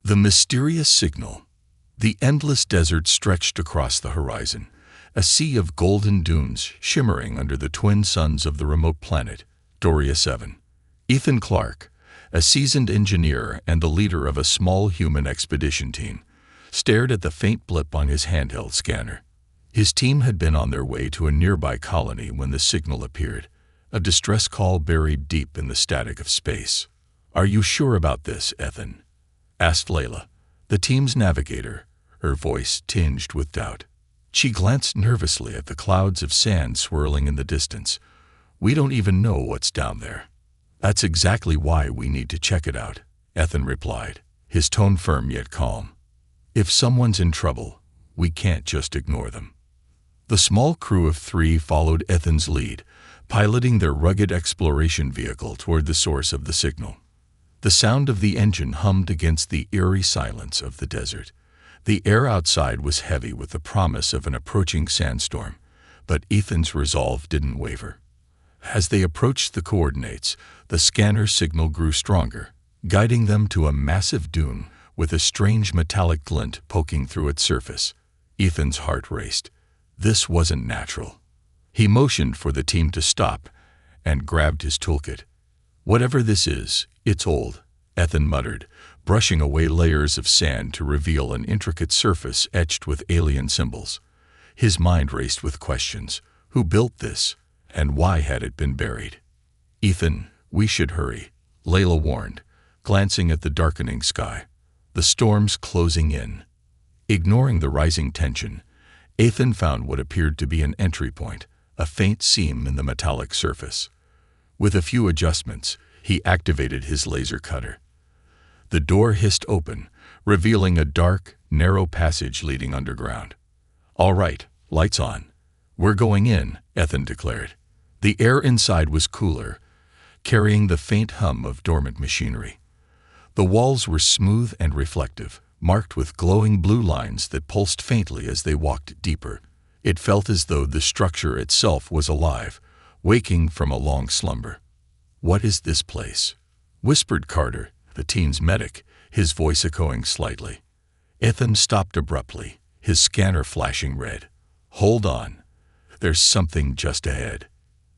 The mysterious signal. The endless desert stretched across the horizon, a sea of golden dunes shimmering under the twin suns of the remote planet, Doria 7. Ethan Clark, a seasoned engineer and the leader of a small human expedition team, stared at the faint blip on his handheld scanner. His team had been on their way to a nearby colony when the signal appeared, a distress call buried deep in the static of space. "Are you sure about this, Ethan?" asked Layla, the team's navigator, her voice tinged with doubt. She glanced nervously at the clouds of sand swirling in the distance. "We don't even know what's down there." "That's exactly why we need to check it out," Ethan replied, his tone firm yet calm. "If someone's in trouble, we can't just ignore them." The small crew of 3 followed Ethan's lead, piloting their rugged exploration vehicle toward the source of the signal. The sound of the engine hummed against the eerie silence of the desert. The air outside was heavy with the promise of an approaching sandstorm, but Ethan's resolve didn't waver. As they approached the coordinates, the scanner signal grew stronger, guiding them to a massive dune with a strange metallic glint poking through its surface. Ethan's heart raced. This wasn't natural. He motioned for the team to stop and grabbed his toolkit. "Whatever this is, it's old," Ethan muttered, brushing away layers of sand to reveal an intricate surface etched with alien symbols. His mind raced with questions. Who built this, and why had it been buried? "Ethan, we should hurry," Layla warned, glancing at the darkening sky. "The storm's closing in." Ignoring the rising tension, Ethan found what appeared to be an entry point, a faint seam in the metallic surface. With a few adjustments, he activated his laser cutter. The door hissed open, revealing a dark, narrow passage leading underground. "All right, lights on. We're going in," Ethan declared. The air inside was cooler, carrying the faint hum of dormant machinery. The walls were smooth and reflective, marked with glowing blue lines that pulsed faintly as they walked deeper. It felt as though the structure itself was alive, waking from a long slumber. "What is this place?" whispered Carter, the team's medic, his voice echoing slightly. Ethan stopped abruptly, his scanner flashing red. "Hold on. There's something just ahead."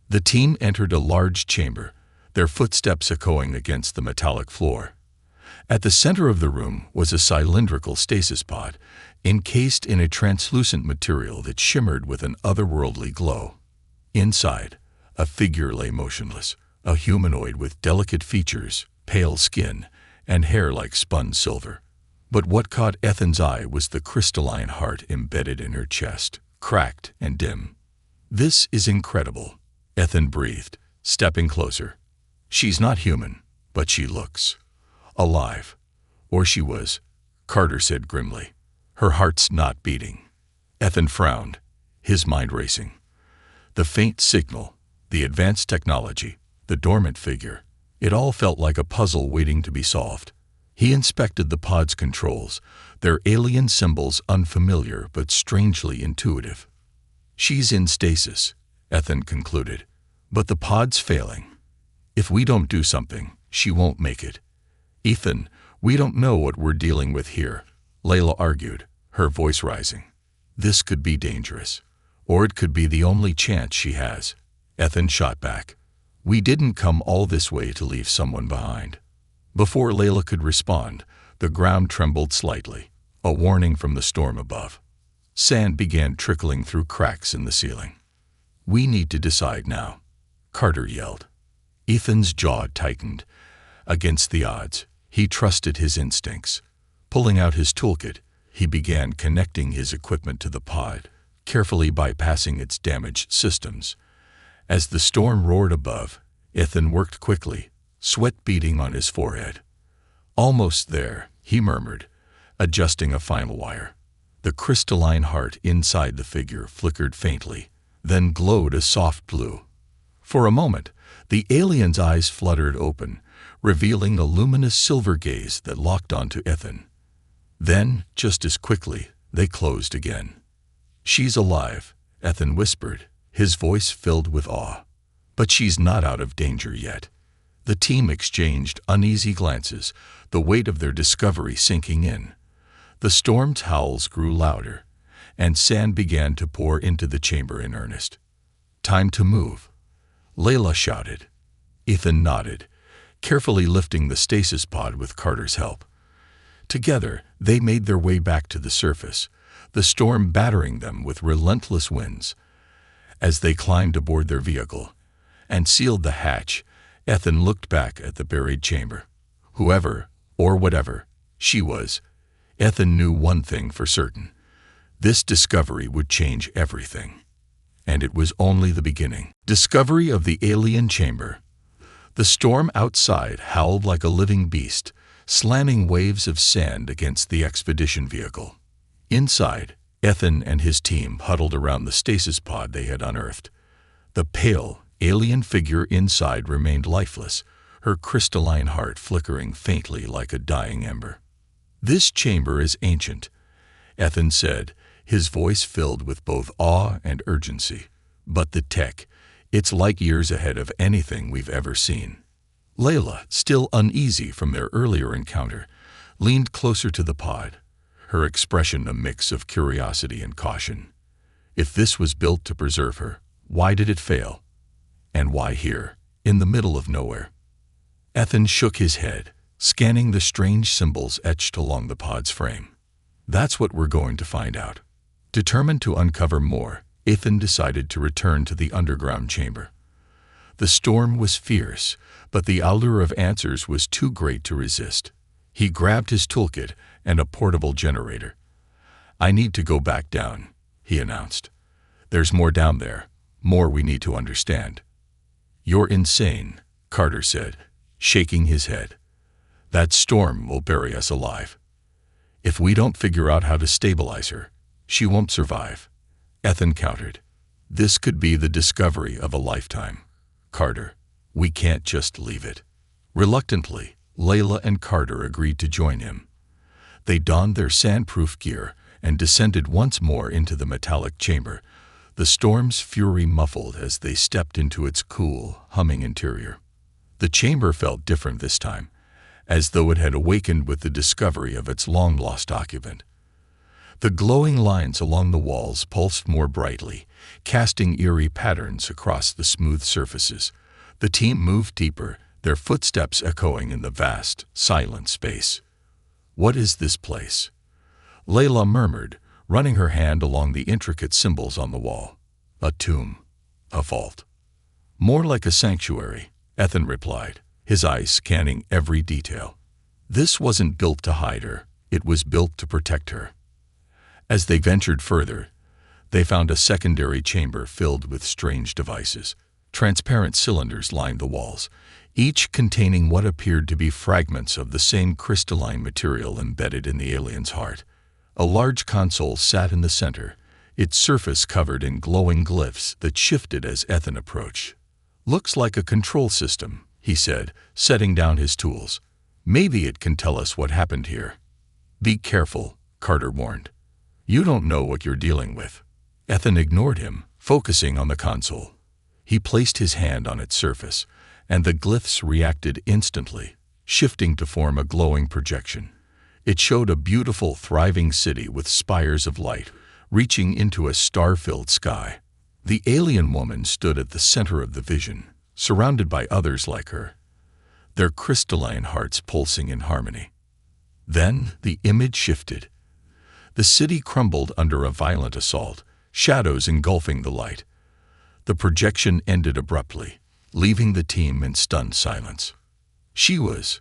The team entered a large chamber, their footsteps echoing against the metallic floor. At the center of the room was a cylindrical stasis pod, encased in a translucent material that shimmered with an otherworldly glow. Inside, a figure lay motionless, a humanoid with delicate features, pale skin, and hair like spun silver. But what caught Ethan's eye was the crystalline heart embedded in her chest, cracked and dim. "This is incredible," Ethan breathed, stepping closer. "She's not human, but she looks alive. Or she was," Carter said grimly. "Her heart's not beating." Ethan frowned, his mind racing. The faint signal, the advanced technology, the dormant figure, it all felt like a puzzle waiting to be solved. He inspected the pod's controls, their alien symbols unfamiliar but strangely intuitive. "She's in stasis," Ethan concluded, "but the pod's failing. If we don't do something, she won't make it." "Ethan, we don't know what we're dealing with here," Layla argued, her voice rising. "This could be dangerous, or it could be the only chance she has." Ethan shot back. "We didn't come all this way to leave someone behind." Before Layla could respond, the ground trembled slightly, a warning from the storm above. Sand began trickling through cracks in the ceiling. "We need to decide now," Carter yelled. Ethan's jaw tightened. Against the odds, he trusted his instincts. Pulling out his toolkit, he began connecting his equipment to the pod, carefully bypassing its damaged systems. As the storm roared above, Ethan worked quickly, sweat beading on his forehead. "Almost there," he murmured, adjusting a final wire. The crystalline heart inside the figure flickered faintly, then glowed a soft blue. For a moment, the alien's eyes fluttered open, revealing a luminous silver gaze that locked onto Ethan. Then, just as quickly, they closed again. "She's alive," Ethan whispered, his voice filled with awe. "But she's not out of danger yet. The team exchanged uneasy glances, the weight of their discovery sinking in. The storm's howls grew louder, and sand began to pour into the chamber in earnest. "Time to move," Layla shouted. Ethan nodded, carefully lifting the stasis pod with Carter's help. Together, they made their way back to the surface, the storm battering them with relentless winds. As they climbed aboard their vehicle and sealed the hatch, Ethan looked back at the buried chamber. Whoever, or whatever, she was, Ethan knew one thing for certain. This discovery would change everything. And it was only the beginning. Discovery of the alien chamber. The storm outside howled like a living beast, slanting waves of sand against the expedition vehicle. Inside, Ethan and his team huddled around the stasis pod they had unearthed. The pale, alien figure inside remained lifeless, her crystalline heart flickering faintly like a dying ember. "This chamber is ancient," Ethan said, his voice filled with both awe and urgency. "But the tech, it's light years ahead of anything we've ever seen." Layla, still uneasy from their earlier encounter, leaned closer to the pod, her expression a mix of curiosity and caution. If this was built to preserve her, why did it fail? And why here, in the middle of nowhere? Ethan shook his head, scanning the strange symbols etched along the pod's frame. "That's what we're going to find out." Determined to uncover more, Ethan decided to return to the underground chamber. The storm was fierce, but the allure of answers was too great to resist. He grabbed his toolkit and a portable generator. "I need to go back down," he announced. "There's more down there, more we need to understand." "You're insane," Carter said, shaking his head. "That storm will bury us alive. If we don't figure out how to stabilize her, she won't survive," Ethan countered. "This could be the discovery of a lifetime. Carter, we can't just leave it." Reluctantly, Layla and Carter agreed to join him. They donned their sandproof gear and descended once more into the metallic chamber, the storm's fury muffled as they stepped into its cool, humming interior. The chamber felt different this time, as though it had awakened with the discovery of its long-lost occupant. The glowing lines along the walls pulsed more brightly, casting eerie patterns across the smooth surfaces. The team moved deeper, their footsteps echoing in the vast, silent space. "What is this place?" Layla murmured, running her hand along the intricate symbols on the wall. "A tomb. A vault." "More like a sanctuary," Ethan replied, his eyes scanning every detail. "This wasn't built to hide her, it was built to protect her." As they ventured further, they found a secondary chamber filled with strange devices. Transparent cylinders lined the walls, each containing what appeared to be fragments of the same crystalline material embedded in the alien's heart. A large console sat in the center, its surface covered in glowing glyphs that shifted as Ethan approached. "Looks like a control system," he said, setting down his tools. "Maybe it can tell us what happened here." "Be careful," Carter warned. "You don't know what you're dealing with." Ethan ignored him, focusing on the console. He placed his hand on its surface, and the glyphs reacted instantly, shifting to form a glowing projection. It showed a beautiful, thriving city with spires of light, reaching into a star-filled sky. The alien woman stood at the center of the vision, surrounded by others like her, their crystalline hearts pulsing in harmony. Then the image shifted. The city crumbled under a violent assault, shadows engulfing the light. The projection ended abruptly, leaving the team in stunned silence. "She was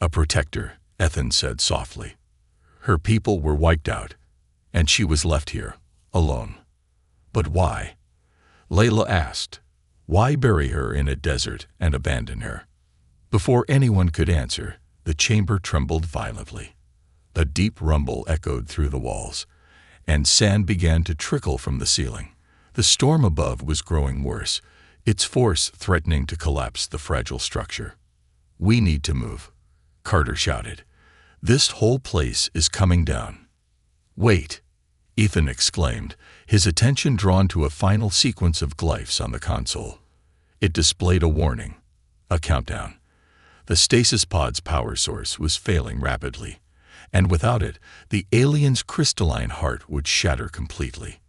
a protector," Ethan said softly. "Her people were wiped out, and she was left here, alone." "But why?" Layla asked. "Why bury her in a desert and abandon her?" Before anyone could answer, the chamber trembled violently. A deep rumble echoed through the walls, and sand began to trickle from the ceiling. The storm above was growing worse, its force threatening to collapse the fragile structure. "We need to move," Carter shouted. "This whole place is coming down." "Wait," Ethan exclaimed, his attention drawn to a final sequence of glyphs on the console. It displayed a warning, a countdown. The stasis pod's power source was failing rapidly, and without it, the alien's crystalline heart would shatter completely.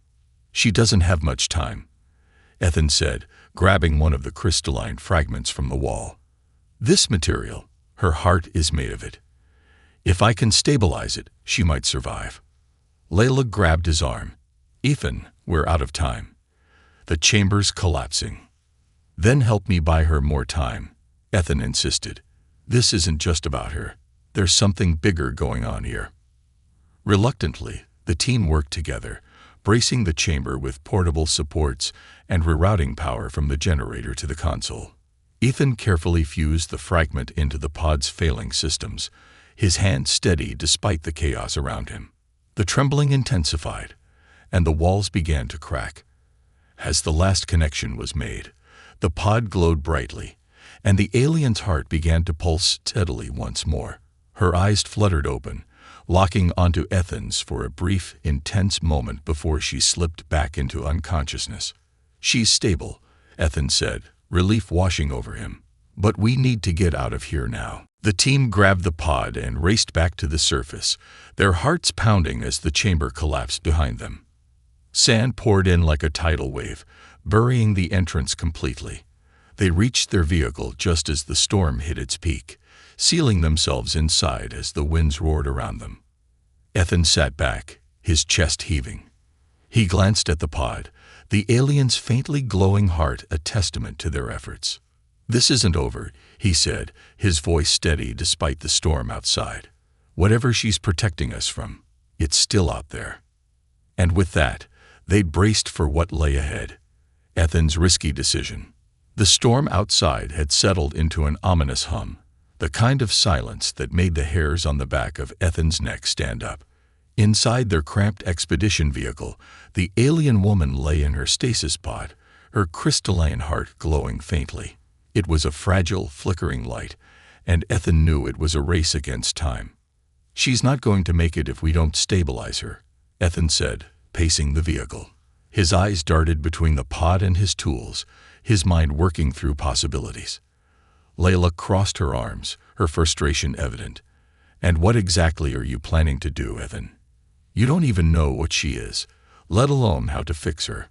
"She doesn't have much time," Ethan said, grabbing one of the crystalline fragments from the wall. "This material, her heart is made of it. If I can stabilize it, she might survive." Layla grabbed his arm. "Ethan, we're out of time. The chamber's collapsing." "Then help me buy her more time," Ethan insisted. "This isn't just about her. There's something bigger going on here." Reluctantly, the team worked together, bracing the chamber with portable supports and rerouting power from the generator to the console. Ethan carefully fused the fragment into the pod's failing systems, his hand steady despite the chaos around him. The trembling intensified, and the walls began to crack. As the last connection was made, the pod glowed brightly, and the alien's heart began to pulse steadily once more. Her eyes fluttered open, locking onto Ethan's for a brief, intense moment before she slipped back into unconsciousness. "She's stable," Ethan said, relief washing over him. "But we need to get out of here now." The team grabbed the pod and raced back to the surface, their hearts pounding as the chamber collapsed behind them. Sand poured in like a tidal wave, burying the entrance completely. They reached their vehicle just as the storm hit its peak, sealing themselves inside as the winds roared around them. Ethan sat back, his chest heaving. He glanced at the pod, the alien's faintly glowing heart a testament to their efforts. "This isn't over," he said, his voice steady despite the storm outside. "Whatever she's protecting us from, it's still out there." And with that, they braced for what lay ahead. Ethan's risky decision. The storm outside had settled into an ominous hum, the kind of silence that made the hairs on the back of Ethan's neck stand up. Inside their cramped expedition vehicle, the alien woman lay in her stasis pod, her crystalline heart glowing faintly. It was a fragile, flickering light, and Ethan knew it was a race against time. "She's not going to make it if we don't stabilize her," Ethan said, pacing the vehicle. His eyes darted between the pod and his tools, his mind working through possibilities. Layla crossed her arms, her frustration evident. "And what exactly are you planning to do, Ethan? You don't even know what she is, let alone how to fix her."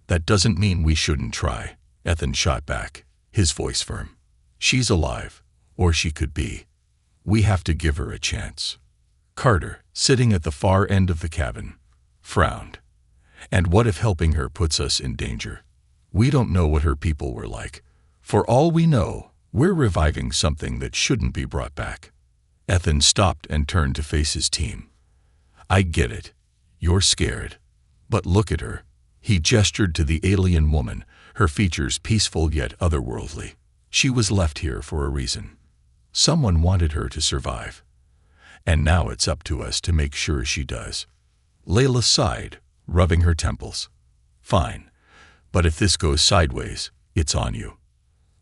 "That doesn't mean we shouldn't try," Ethan shot back, his voice firm. "She's alive, or she could be. We have to give her a chance." Carter, sitting at the far end of the cabin, frowned. "And what if helping her puts us in danger? We don't know what her people were like. For all we know, we're reviving something that shouldn't be brought back." Ethan stopped and turned to face his team. "I get it. You're scared. But look at her." He gestured to the alien woman, her features peaceful yet otherworldly. "She was left here for a reason. Someone wanted her to survive. And now it's up to us to make sure she does." Layla sighed, rubbing her temples. "Fine. But if this goes sideways, it's on you."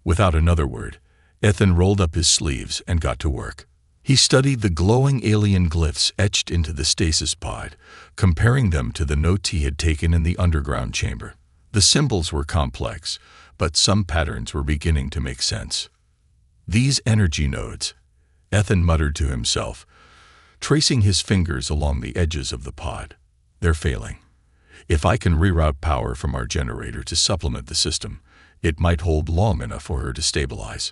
Without another word, Ethan rolled up his sleeves and got to work. He studied the glowing alien glyphs etched into the stasis pod, comparing them to the notes he had taken in the underground chamber. The symbols were complex, but some patterns were beginning to make sense. "These energy nodes," Ethan muttered to himself, tracing his fingers along the edges of the pod. "They're failing. If I can reroute power from our generator to supplement the system, it might hold long enough for her to stabilize."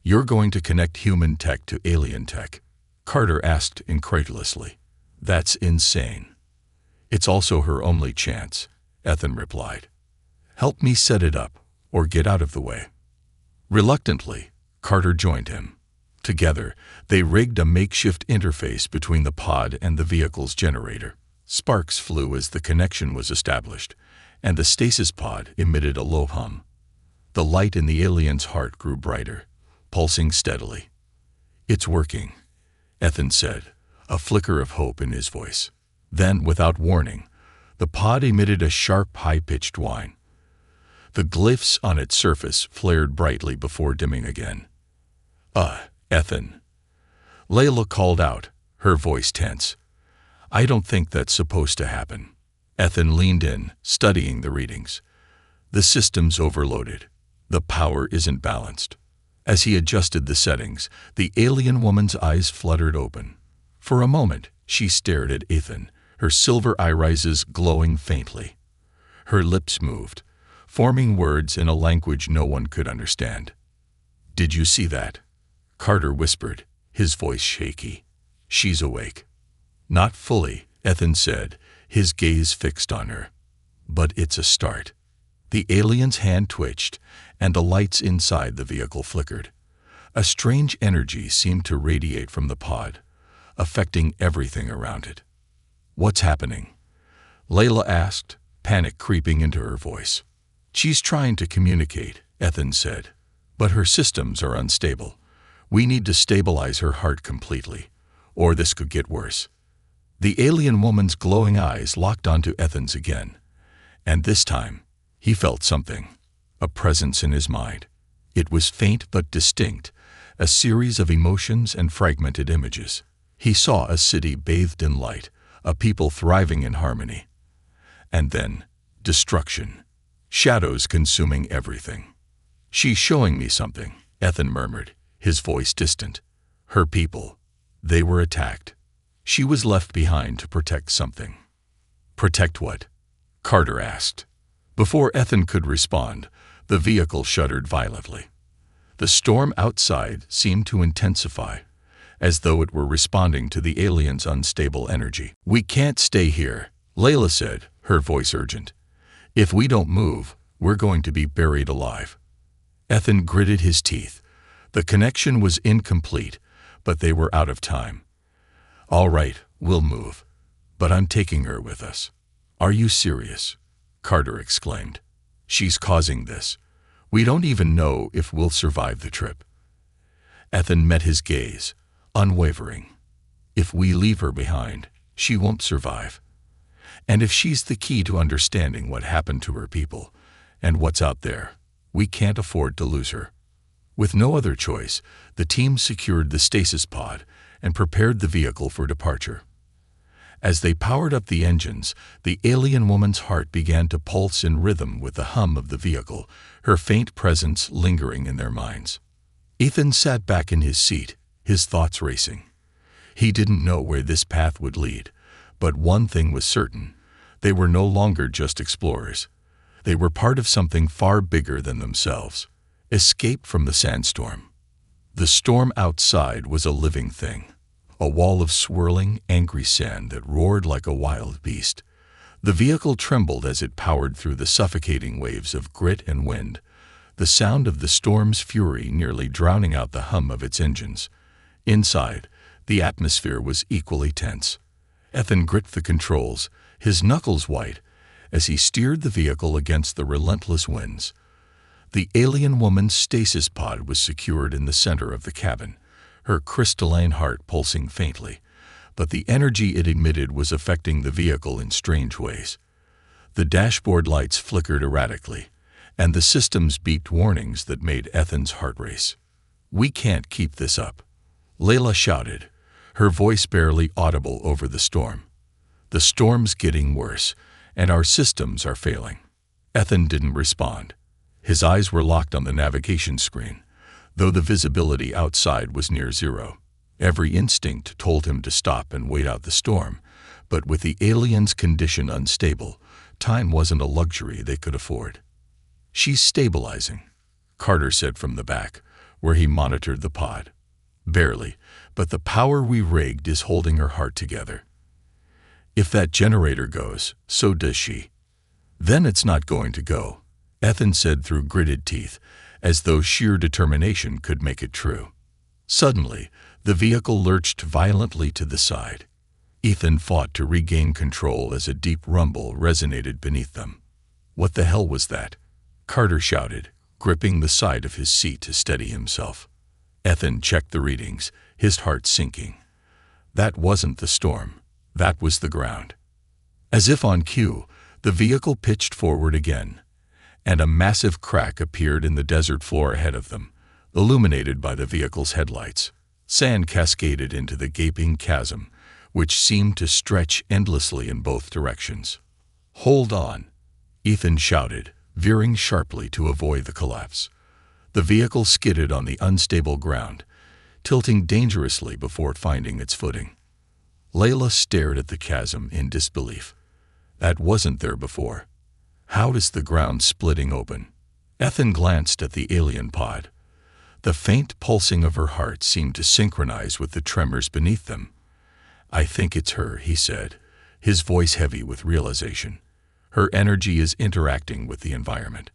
"You're going to connect human tech to alien tech?" Carter asked incredulously. "That's insane." "It's also her only chance," Ethan replied. "Help me set it up, or get out of the way." Reluctantly, Carter joined him. Together, they rigged a makeshift interface between the pod and the vehicle's generator. Sparks flew as the connection was established, and the stasis pod emitted a low hum. The light in the alien's heart grew brighter, pulsing steadily. "It's working," Ethan said, a flicker of hope in his voice. Then, without warning, the pod emitted a sharp, high-pitched whine. The glyphs on its surface flared brightly before dimming again. Ethan," Layla called out, her voice tense. "I don't think that's supposed to happen." Ethan leaned in, studying the readings. "The system's overloaded. The power isn't balanced." As he adjusted the settings, the alien woman's eyes fluttered open. For a moment, she stared at Ethan, her silver irises glowing faintly. Her lips moved, forming words in a language no one could understand. "Did you see that?" Carter whispered, his voice shaky. "She's awake." "Not fully," Ethan said, his gaze fixed on her. "But it's a start." The alien's hand twitched, and the lights inside the vehicle flickered. A strange energy seemed to radiate from the pod, affecting everything around it. "What's happening?" Layla asked, panic creeping into her voice. "She's trying to communicate," Ethan said, "but her systems are unstable. We need to stabilize her heart completely, or this could get worse." The alien woman's glowing eyes locked onto Ethan's again, and this time, he felt something, a presence in his mind. It was faint but distinct, a series of emotions and fragmented images. He saw a city bathed in light, a people thriving in harmony. And then, destruction, shadows consuming everything. "She's showing me something," Ethan murmured, his voice distant. "Her people, they were attacked. She was left behind to protect something." "Protect what?" Carter asked. Before Ethan could respond, the vehicle shuddered violently. The storm outside seemed to intensify, as though it were responding to the alien's unstable energy. "We can't stay here," Layla said, her voice urgent. "If we don't move, we're going to be buried alive." Ethan gritted his teeth. The connection was incomplete, but they were out of time. "All right, we'll move. But I'm taking her with us." "Are you serious?" Carter exclaimed. "She's causing this. We don't even know if we'll survive the trip." Ethan met his gaze, unwavering. "If we leave her behind, she won't survive. And if she's the key to understanding what happened to her people and what's out there, we can't afford to lose her." With no other choice, the team secured the stasis pod and prepared the vehicle for departure. As they powered up the engines, the alien woman's heart began to pulse in rhythm with the hum of the vehicle, her faint presence lingering in their minds. Ethan sat back in his seat, his thoughts racing. He didn't know where this path would lead, but one thing was certain: they were no longer just explorers. They were part of something far bigger than themselves, escaped from the sandstorm. The storm outside was a living thing, a wall of swirling, angry sand that roared like a wild beast. The vehicle trembled as it powered through the suffocating waves of grit and wind, the sound of the storm's fury nearly drowning out the hum of its engines. Inside, the atmosphere was equally tense. Ethan gripped the controls, his knuckles white, as he steered the vehicle against the relentless winds. The alien woman's stasis pod was secured in the center of the cabin, her crystalline heart pulsing faintly, but the energy it emitted was affecting the vehicle in strange ways. The dashboard lights flickered erratically, and the systems beeped warnings that made Ethan's heart race. "We can't keep this up," Layla shouted, her voice barely audible over the storm. "The storm's getting worse, and our systems are failing." Ethan didn't respond. His eyes were locked on the navigation screen, though the visibility outside was near zero. Every instinct told him to stop and wait out the storm, but with the alien's condition unstable, time wasn't a luxury they could afford. "She's stabilizing," Carter said from the back, where he monitored the pod. "Barely, but the power we rigged is holding her heart together. If that generator goes, so does she. Then it's not going to go," Ethan said through gritted teeth, as though sheer determination could make it true. Suddenly, the vehicle lurched violently to the side. Ethan fought to regain control as a deep rumble resonated beneath them. "What the hell was that?" Carter shouted, gripping the side of his seat to steady himself. Ethan checked the readings, his heart sinking. That wasn't the storm. That was the ground. As if on cue, the vehicle pitched forward again, and a massive crack appeared in the desert floor ahead of them, illuminated by the vehicle's headlights. Sand cascaded into the gaping chasm, which seemed to stretch endlessly in both directions. "Hold on," Ethan shouted, veering sharply to avoid the collapse. The vehicle skidded on the unstable ground, tilting dangerously before finding its footing. Layla stared at the chasm in disbelief. That wasn't there before. How is the ground splitting open? Ethan glanced at the alien pod. The faint pulsing of her heart seemed to synchronize with the tremors beneath them. "I think it's her," he said, his voice heavy with realization. "Her energy is interacting with the environment.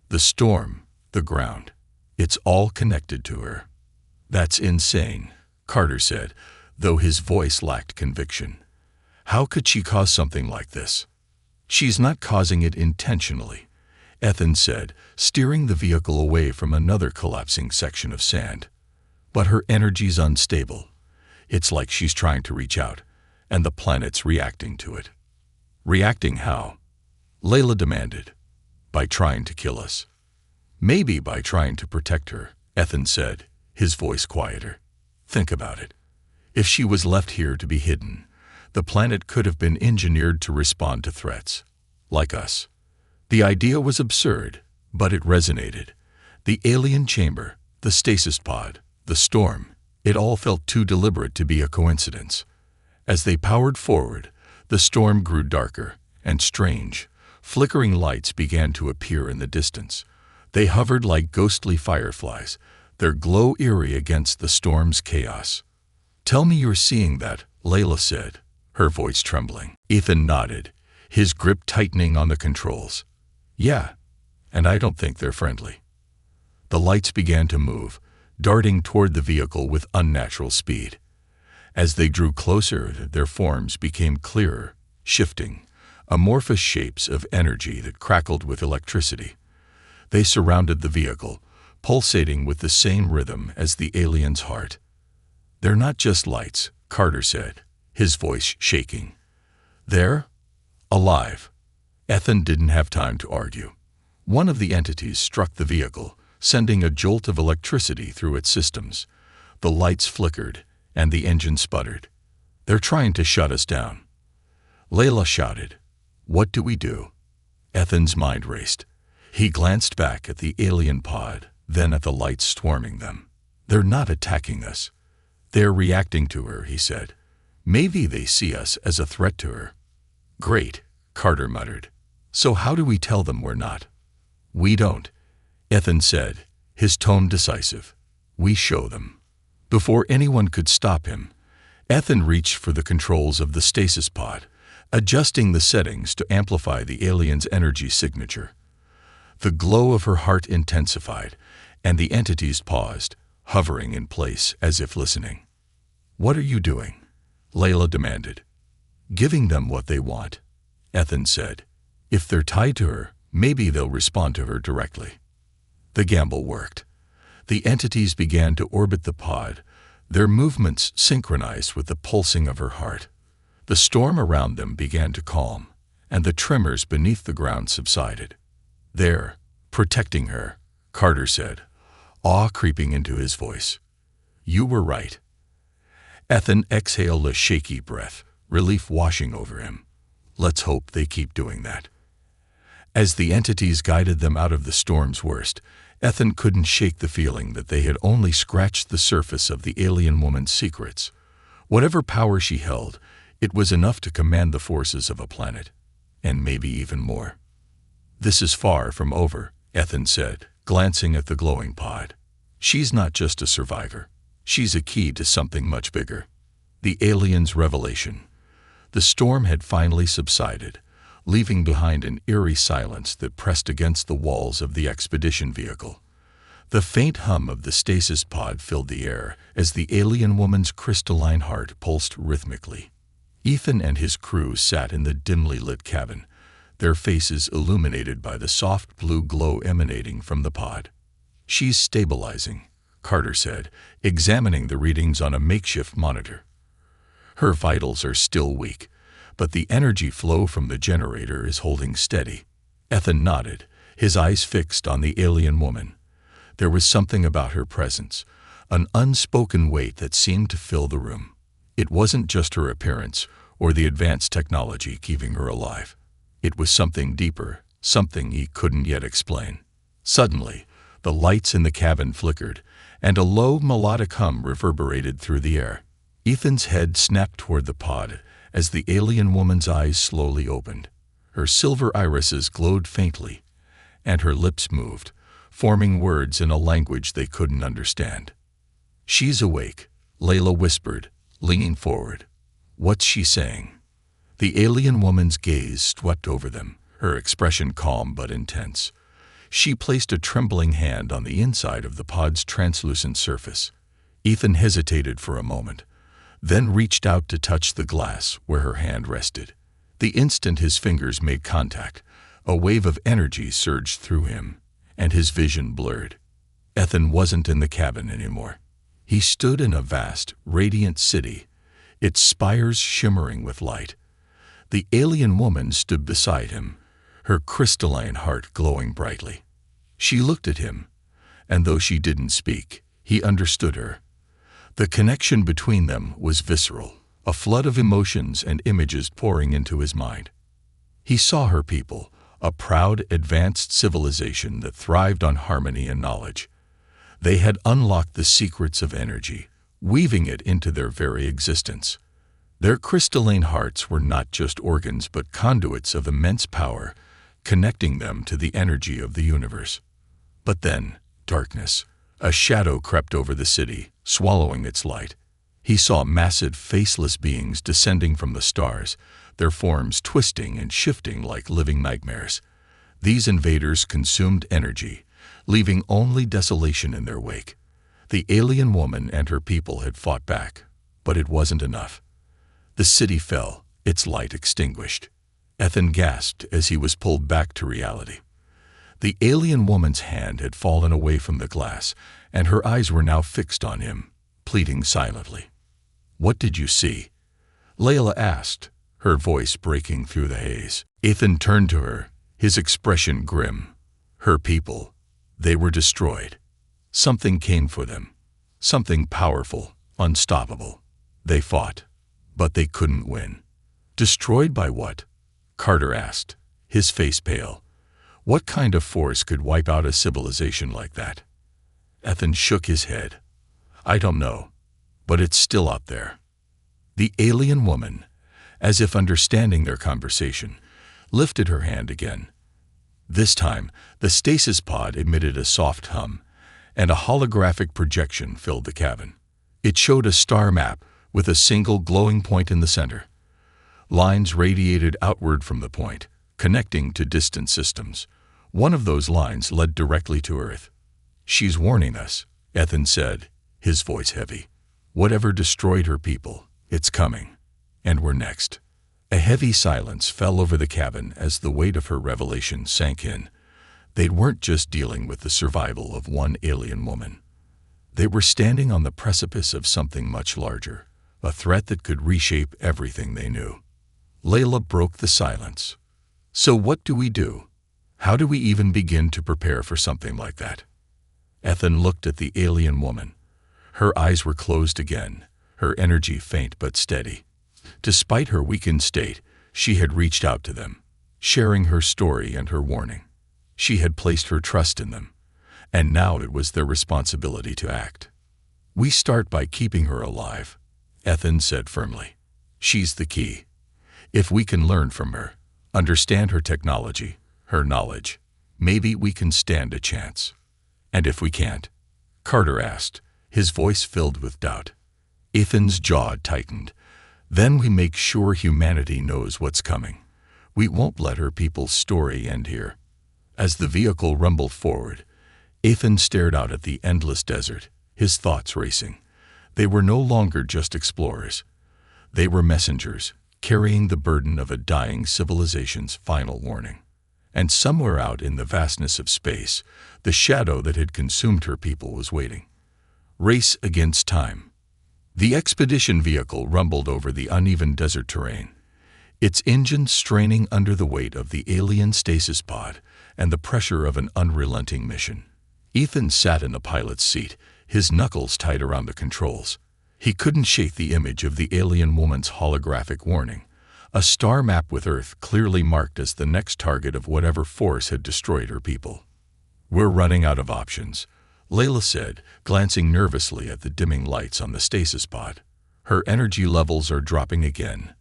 The storm, the ground. It's all connected to her." "That's insane," Carter said, though his voice lacked conviction. "How could she cause something like this?" "She's not causing it intentionally," Ethan said, steering the vehicle away from another collapsing section of sand. "But her energy's unstable. It's like she's trying to reach out, and the planet's reacting to it." "Reacting how?" Layla demanded. "By trying to kill us." "Maybe by trying to protect her," Ethan said, his voice quieter. "Think about it. If she was left here to be hidden, the planet could have been engineered to respond to threats. Like us." The idea was absurd, but it resonated. The alien chamber, the stasis pod, the storm, it all felt too deliberate to be a coincidence. As they powered forward, the storm grew darker and strange. Flickering lights began to appear in the distance. They hovered like ghostly fireflies, their glow eerie against the storm's chaos. "Tell me you're seeing that," Layla said, her voice trembling. Ethan nodded, his grip tightening on the controls. "Yeah, and I don't think they're friendly." The lights began to move, darting toward the vehicle with unnatural speed. As they drew closer, their forms became clearer, shifting, amorphous shapes of energy that crackled with electricity. They surrounded the vehicle, pulsating with the same rhythm as the alien's heart. "They're not just lights," Carter said, his voice shaking. "They're alive." Ethan didn't have time to argue. One of the entities struck the vehicle, sending a jolt of electricity through its systems. The lights flickered, and the engine sputtered. "They're trying to shut us down." Layla shouted, "What do we do?" Ethan's mind raced. He glanced back at the alien pod, then at the lights swarming them. "They're not attacking us. They're reacting to her," he said. "Maybe they see us as a threat to her." "Great," Carter muttered. "So how do we tell them we're not?" "We don't," Ethan said, his tone decisive. "We show them." Before anyone could stop him, Ethan reached for the controls of the stasis pod, adjusting the settings to amplify the alien's energy signature. The glow of her heart intensified, and the entities paused, hovering in place as if listening. "What are you doing?" Layla demanded. "Giving them what they want," Ethan said. "If they're tied to her, maybe they'll respond to her directly." The gamble worked. The entities began to orbit the pod, their movements synchronized with the pulsing of her heart. The storm around them began to calm, and the tremors beneath the ground subsided. "They're protecting her," Carter said, awe creeping into his voice. "You were right." Ethan exhaled a shaky breath, relief washing over him. "Let's hope they keep doing that." As the entities guided them out of the storm's worst, Ethan couldn't shake the feeling that they had only scratched the surface of the alien woman's secrets. Whatever power she held, it was enough to command the forces of a planet, and maybe even more. "This is far from over," Ethan said, glancing at the glowing pod. "She's not just a survivor. She's a key to something much bigger." The alien's revelation. The storm had finally subsided, leaving behind an eerie silence that pressed against the walls of the expedition vehicle. The faint hum of the stasis pod filled the air as the alien woman's crystalline heart pulsed rhythmically. Ethan and his crew sat in the dimly lit cabin, their faces illuminated by the soft blue glow emanating from the pod. "She's stabilizing," Carter said, examining the readings on a makeshift monitor. "Her vitals are still weak, but the energy flow from the generator is holding steady." Ethan nodded, his eyes fixed on the alien woman. There was something about her presence, an unspoken weight that seemed to fill the room. It wasn't just her appearance or the advanced technology keeping her alive. It was something deeper, something he couldn't yet explain. Suddenly, The lights in the cabin flickered, and a low melodic hum reverberated through the air. Ethan's head snapped toward the pod as the alien woman's eyes slowly opened. Her silver irises glowed faintly, and her lips moved, forming words in a language they couldn't understand. "She's awake," Layla whispered, leaning forward. "What's she saying?" The alien woman's gaze swept over them, her expression calm but intense. She placed a trembling hand on the inside of the pod's translucent surface. Ethan hesitated for a moment, then reached out to touch the glass where her hand rested. The instant his fingers made contact, a wave of energy surged through him, and his vision blurred. Ethan wasn't in the cabin anymore. He stood in a vast, radiant city, its spires shimmering with light. The alien woman stood beside him, her crystalline heart glowing brightly. She looked at him, and though she didn't speak, he understood her. The connection between them was visceral, a flood of emotions and images pouring into his mind. He saw her people, a proud, advanced civilization that thrived on harmony and knowledge. They had unlocked the secrets of energy, weaving it into their very existence. Their crystalline hearts were not just organs but conduits of immense power, connecting them to the energy of the universe. But then, darkness. A shadow crept over the city, swallowing its light. He saw massive, faceless beings descending from the stars, their forms twisting and shifting like living nightmares. These invaders consumed energy, leaving only desolation in their wake. The alien woman and her people had fought back, but it wasn't enough. The city fell, its light extinguished. Ethan gasped as he was pulled back to reality. The alien woman's hand had fallen away from the glass, and her eyes were now fixed on him, pleading silently. "What did you see?" Layla asked, her voice breaking through the haze. Ethan turned to her, his expression grim. Her people, they were destroyed. Something came for them. Something powerful, unstoppable. They fought, but they couldn't win. "Destroyed by what?" Carter asked, his face pale. What kind of force could wipe out a civilization like that? Ethan shook his head. "I don't know, but it's still out there." The alien woman, as if understanding their conversation, lifted her hand again. This time, the stasis pod emitted a soft hum, and a holographic projection filled the cabin. It showed a star map with a single glowing point in the center. Lines radiated outward from the point, connecting to distant systems. One of those lines led directly to Earth. "She's warning us," Ethan said, his voice heavy. "Whatever destroyed her people, it's coming. And we're next." A heavy silence fell over the cabin as the weight of her revelation sank in. They weren't just dealing with the survival of one alien woman. They were standing on the precipice of something much larger, a threat that could reshape everything they knew. Layla broke the silence. "So what do we do? How do we even begin to prepare for something like that?" Ethan looked at the alien woman. Her eyes were closed again, her energy faint but steady. Despite her weakened state, she had reached out to them, sharing her story and her warning. She had placed her trust in them, and now it was their responsibility to act. "We start by keeping her alive," Ethan said firmly. "She's the key. If we can learn from her, understand her technology, her knowledge, maybe we can stand a chance." "And if we can't?" Carter asked, his voice filled with doubt. Ethan's jaw tightened. "Then we make sure humanity knows what's coming. We won't let her people's story end here." As the vehicle rumbled forward, Ethan stared out at the endless desert, his thoughts racing. They were no longer just explorers. They were messengers, carrying the burden of a dying civilization's final warning. And somewhere out in the vastness of space, the shadow that had consumed her people was waiting. Race against time. The expedition vehicle rumbled over the uneven desert terrain, its engine straining under the weight of the alien stasis pod and the pressure of an unrelenting mission. Ethan sat in the pilot's seat, his knuckles tight around the controls. He couldn't shake the image of the alien woman's holographic warning, a star map with Earth clearly marked as the next target of whatever force had destroyed her people. We're running out of options, Layla said, glancing nervously at the dimming lights on the stasis pod. Her energy levels are dropping again.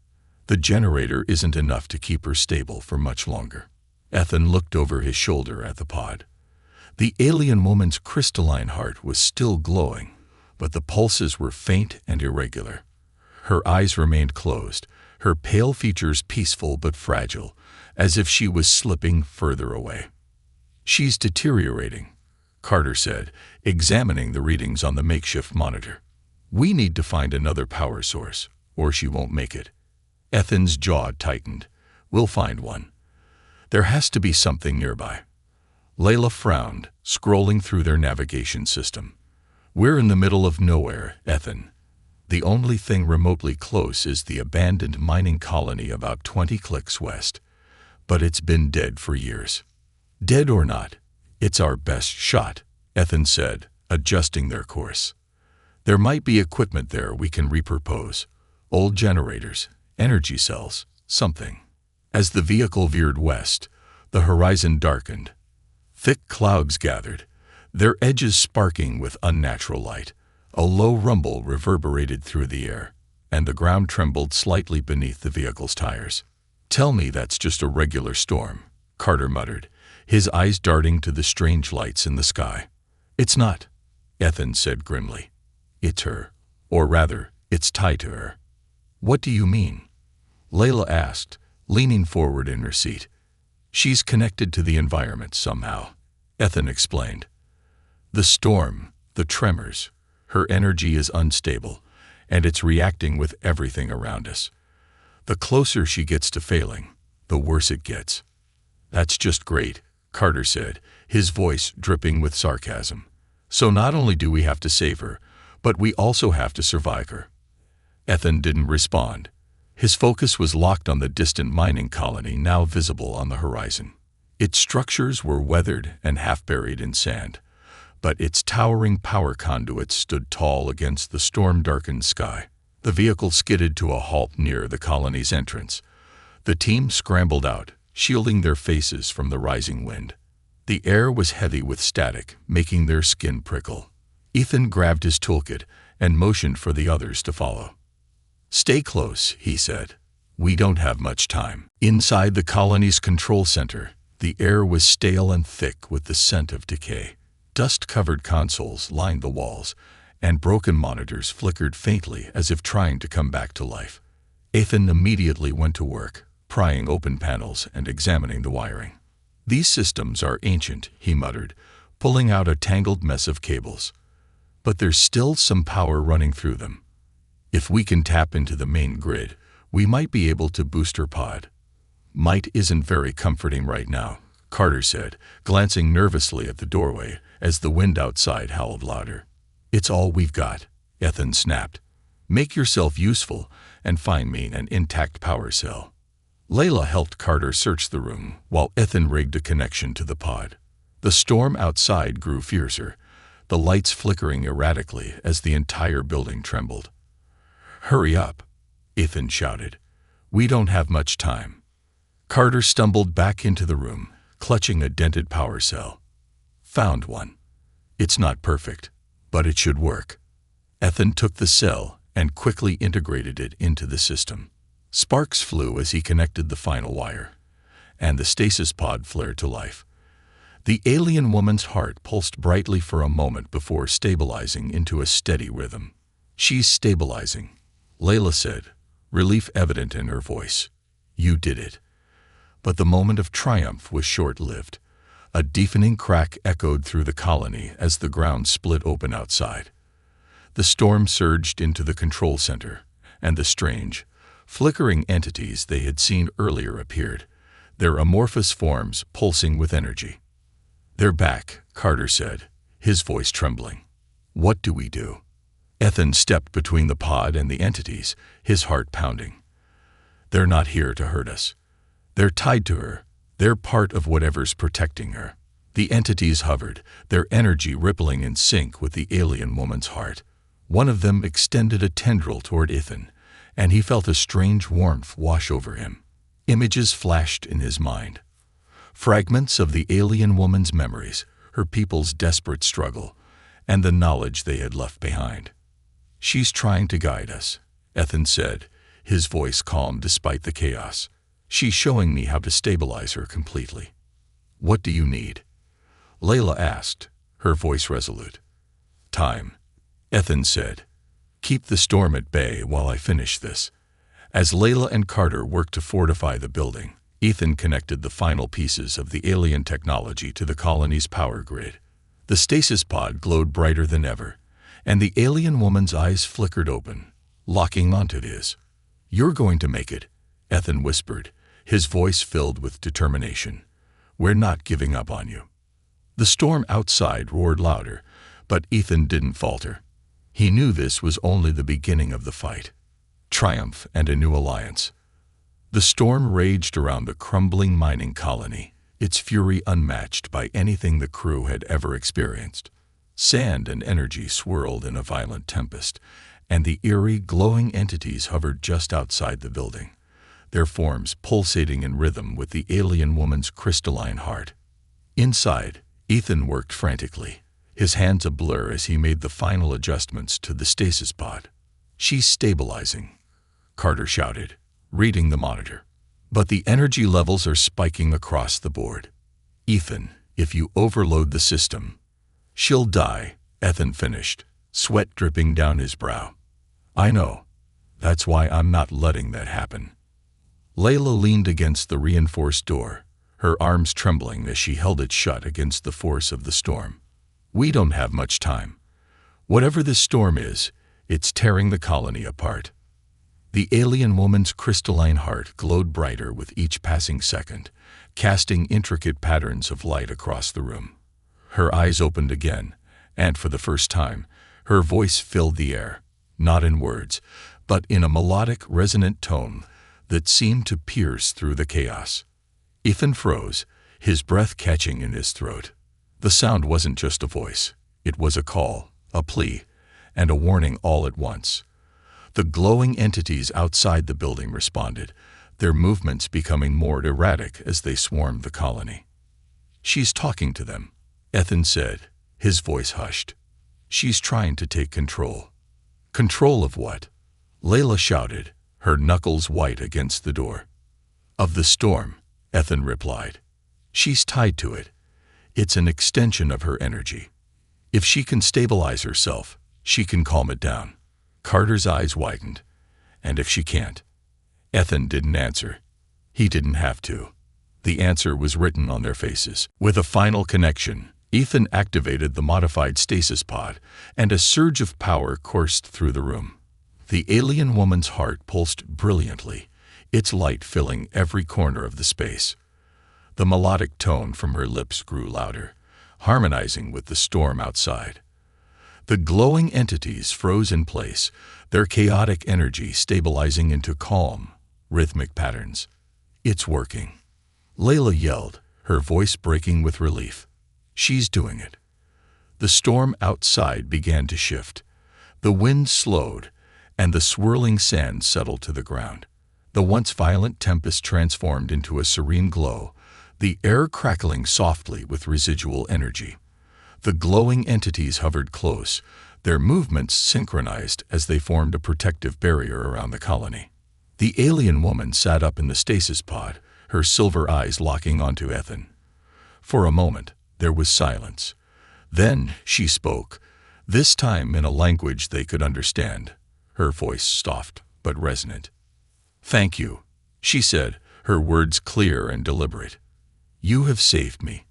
The generator isn't enough to keep her stable for much longer. Ethan looked over his shoulder at the pod. The alien woman's crystalline heart was still glowing, but the pulses were faint and irregular. Her eyes remained closed, her pale features peaceful but fragile, as if she was slipping further away. "She's deteriorating," Carter said, examining the readings on the makeshift monitor. "We need to find another power source, or she won't make it." Ethan's jaw tightened. "We'll find one. There has to be something nearby." Layla frowned, scrolling through their navigation system. "We're in the middle of nowhere, Ethan. The only thing remotely close is the abandoned mining colony about 20 clicks west. But it's been dead for years." "Dead or not, it's our best shot," Ethan said, adjusting their course. "There might be equipment there we can repurpose. Old generators, energy cells, something." As the vehicle veered west, the horizon darkened. Thick clouds gathered, their edges sparking with unnatural light. A low rumble reverberated through the air, and the ground trembled slightly beneath the vehicle's tires. "Tell me that's just a regular storm," Carter muttered, his eyes darting to the strange lights in the sky. "It's not," Ethan said grimly. "It's her. Or rather, it's tied to her." "What do you mean?" Layla asked, leaning forward in her seat. "She's connected to the environment somehow," Ethan explained. "The storm, the tremors. Her energy is unstable, and it's reacting with everything around us. The closer she gets to failing, the worse it gets." "That's just great," Carter said, his voice dripping with sarcasm. "So not only do we have to save her, but we also have to survive her." Ethan didn't respond. His focus was locked on the distant mining colony now visible on the horizon. Its structures were weathered and half buried in sand, but its towering power conduits stood tall against the storm-darkened sky. The vehicle skidded to a halt near the colony's entrance. The team scrambled out, shielding their faces from the rising wind. The air was heavy with static, making their skin prickle. Ethan grabbed his toolkit and motioned for the others to follow. "Stay close," he said. "We don't have much time." Inside the colony's control center, the air was stale and thick with the scent of decay. Dust-covered consoles lined the walls, and broken monitors flickered faintly as if trying to come back to life. Ethan immediately went to work, prying open panels and examining the wiring. "These systems are ancient," he muttered, pulling out a tangled mess of cables. "But there's still some power running through them. If we can tap into the main grid, we might be able to boost her pod." "Might isn't very comforting right now," Carter said, glancing nervously at the doorway as the wind outside howled louder. "It's all we've got," Ethan snapped. "Make yourself useful and find me an intact power cell." Layla helped Carter search the room while Ethan rigged a connection to the pod. The storm outside grew fiercer, the lights flickering erratically as the entire building trembled. "Hurry up," Ethan shouted. "We don't have much time." Carter stumbled back into the room, clutching a dented power cell. "Found one. It's not perfect, but it should work." Ethan took the cell and quickly integrated it into the system. Sparks flew as he connected the final wire, and the stasis pod flared to life. The alien woman's heart pulsed brightly for a moment before stabilizing into a steady rhythm. "She's stabilizing," Layla said, relief evident in her voice. "You did it." But the moment of triumph was short-lived. A deafening crack echoed through the colony as the ground split open outside. The storm surged into the control center, and the strange, flickering entities they had seen earlier appeared, their amorphous forms pulsing with energy. "They're back," Carter said, his voice trembling. "What do we do?" Ethan stepped between the pod and the entities, his heart pounding. "They're not here to hurt us. They're tied to her. They're part of whatever's protecting her." The entities hovered, their energy rippling in sync with the alien woman's heart. One of them extended a tendril toward Ethan, and he felt a strange warmth wash over him. Images flashed in his mind. Fragments of the alien woman's memories, her people's desperate struggle, and the knowledge they had left behind. "She's trying to guide us," Ethan said, his voice calm despite the chaos. "She's showing me how to stabilize her completely." "What do you need?" Layla asked, her voice resolute. "Time," Ethan said. "Keep the storm at bay while I finish this." As Layla and Carter worked to fortify the building, Ethan connected the final pieces of the alien technology to the colony's power grid. The stasis pod glowed brighter than ever, and the alien woman's eyes flickered open, locking onto his. "You're going to make it," Ethan whispered, his voice filled with determination. "We're not giving up on you." The storm outside roared louder, but Ethan didn't falter. He knew this was only the beginning of the fight. Triumph and a new alliance. The storm raged around the crumbling mining colony, its fury unmatched by anything the crew had ever experienced. Sand and energy swirled in a violent tempest, and the eerie, glowing entities hovered just outside the building, their forms pulsating in rhythm with the alien woman's crystalline heart. Inside, Ethan worked frantically, his hands a blur as he made the final adjustments to the stasis pod. "She's stabilizing," Carter shouted, reading the monitor. "But the energy levels are spiking across the board. Ethan, if you overload the system—" "She'll die," Ethan finished, sweat dripping down his brow. "I know. That's why I'm not letting that happen." Layla leaned against the reinforced door, her arms trembling as she held it shut against the force of the storm. "We don't have much time. Whatever this storm is, it's tearing the colony apart." The alien woman's crystalline heart glowed brighter with each passing second, casting intricate patterns of light across the room. Her eyes opened again, and for the first time, her voice filled the air, not in words, but in a melodic, resonant tone that seemed to pierce through the chaos. Ethan froze, his breath catching in his throat. The sound wasn't just a voice. It was a call, a plea, and a warning all at once. The glowing entities outside the building responded, their movements becoming more erratic as they swarmed the colony. "She's talking to them," Ethan said, his voice hushed. "She's trying to take control." "Control of what?" Layla shouted, her knuckles white against the door. "Of the storm," Ethan replied. "She's tied to it. It's an extension of her energy. If she can stabilize herself, she can calm it down." Carter's eyes widened. "And if she can't?" Ethan didn't answer. He didn't have to. The answer was written on their faces. With a final connection, Ethan activated the modified stasis pod, and a surge of power coursed through the room. The alien woman's heart pulsed brilliantly, its light filling every corner of the space. The melodic tone from her lips grew louder, harmonizing with the storm outside. The glowing entities froze in place, their chaotic energy stabilizing into calm, rhythmic patterns. "It's working," Layla yelled, her voice breaking with relief. "She's doing it." The storm outside began to shift. The wind slowed, and the swirling sand settled to the ground. The once violent tempest transformed into a serene glow, the air crackling softly with residual energy. The glowing entities hovered close, their movements synchronized as they formed a protective barrier around the colony. The alien woman sat up in the stasis pod, her silver eyes locking onto Ethan. For a moment, there was silence. Then she spoke, this time in a language they could understand, her voice soft but resonant. "Thank you," she said, her words clear and deliberate. "You have saved me.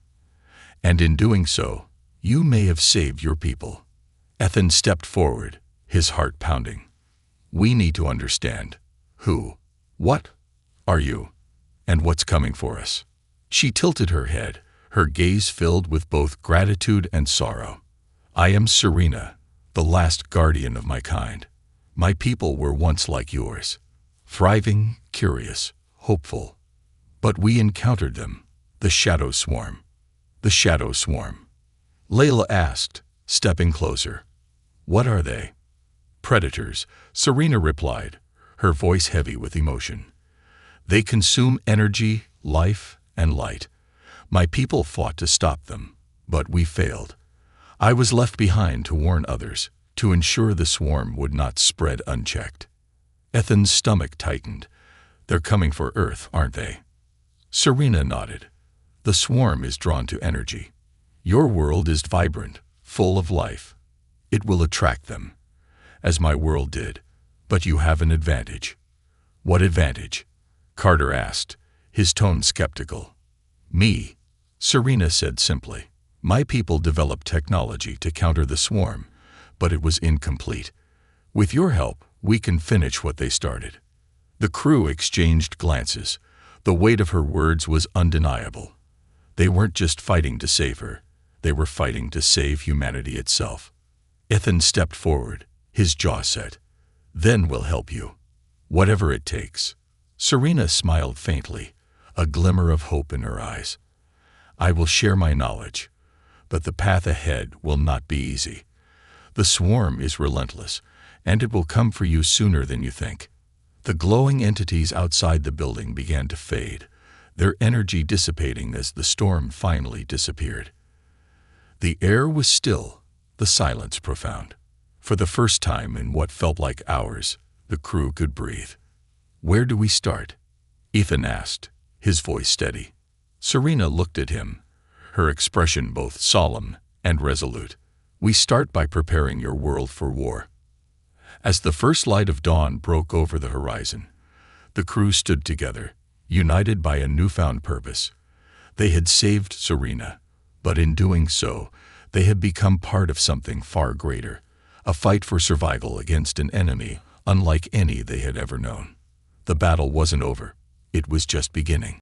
And in doing so, you may have saved your people." Ethan stepped forward, his heart pounding. "We need to understand. Who, what are you, and what's coming for us?" She tilted her head, her gaze filled with both gratitude and sorrow. "I am Serena, the last guardian of my kind. My people were once like yours, thriving, curious, hopeful. But we encountered them, the shadow swarm." "The shadow swarm?" Layla asked, stepping closer. "What are they?" "Predators," Serena replied, her voice heavy with emotion. "They consume energy, life, and light. My people fought to stop them, But we failed. I was left behind to warn others, to ensure the swarm would not spread unchecked. Ethan's stomach tightened. They're coming for Earth, aren't they? Serena nodded. The swarm is drawn to energy. Your world is vibrant, full of life. It will attract them, as my world did. But you have an advantage. What advantage? Carter asked, his tone skeptical. Me, Serena said simply. My people developed technology to counter the swarm, but it was incomplete. With your help, we can finish what they started. The crew exchanged glances. The weight of her words was undeniable. They weren't just fighting to save her. They were fighting to save humanity itself. Ethan stepped forward, his jaw set. Then we'll help you. Whatever it takes. Serena smiled faintly, a glimmer of hope in her eyes. I will share my knowledge, but the path ahead will not be easy. The swarm is relentless, and it will come for you sooner than you think. The glowing entities outside the building began to fade, their energy dissipating as the storm finally disappeared. The air was still, the silence profound. For the first time in what felt like hours, the crew could breathe. Where do we start? Ethan asked, his voice steady. Serena looked at him, her expression both solemn and resolute. We start by preparing your world for war. As the first light of dawn broke over the horizon, the crew stood together, united by a newfound purpose. They had saved Serena, but in doing so, they had become part of something far greater, a fight for survival against an enemy unlike any they had ever known. The battle wasn't over. It was just beginning.